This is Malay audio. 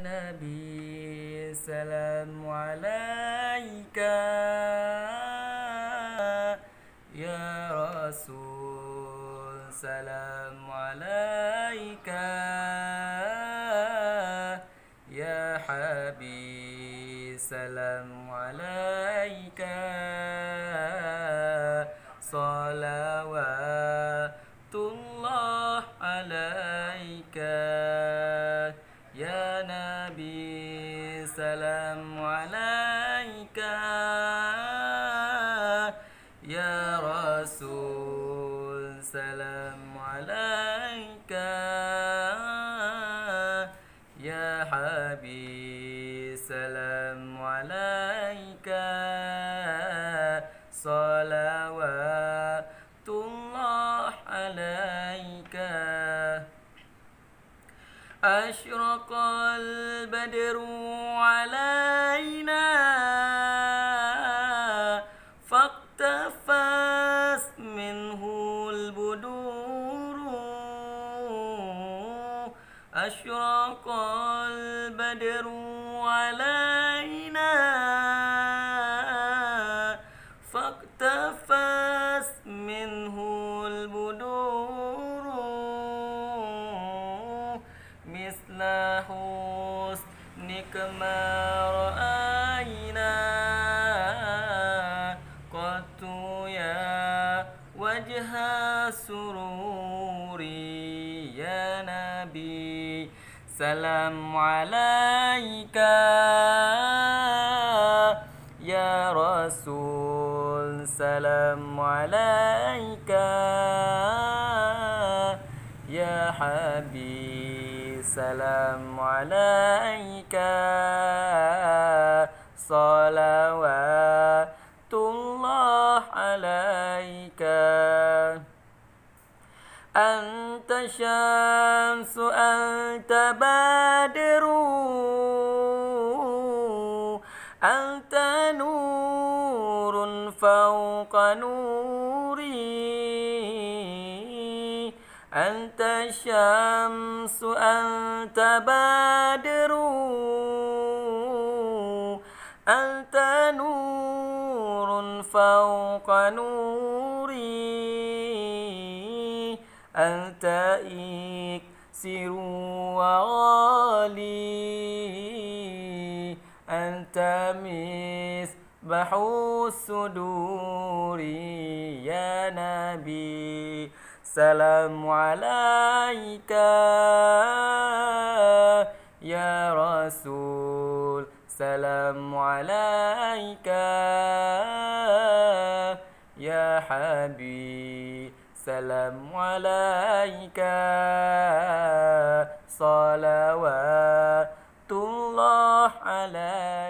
Nabi, salam alaika. Ya Rasul, salam alaika. Ya Habib, salam alaika. Salawatullah alaika. Ya Nabi, salam alaika. Ya Rasul, salam alaika. Ya Habib, salam alaika. Salawatullah alaika. Asyraqal badru alaina faqtafas minhul buduru. Asyraqal badru alaina faqtafas minhul buduru. Misla husnika ma ra'ayna qattu ya wajha sururi. Ya Nabi, salam alaika. Ya Rasul, salam alaika. Ya Habib, salam alaika. Salawatullah alaika. Anta syamsu anta badru, anta nurun fawqa nuri. Anta syamsu anta badru, anta nurun fawqa nuri. Anta iksiru wa ghali, anta misbahu suduri. Ya Nabi, salam alaika. Ya Rasul, salam alaika. Ya Habib, salam alaika. Salawatullah alaika.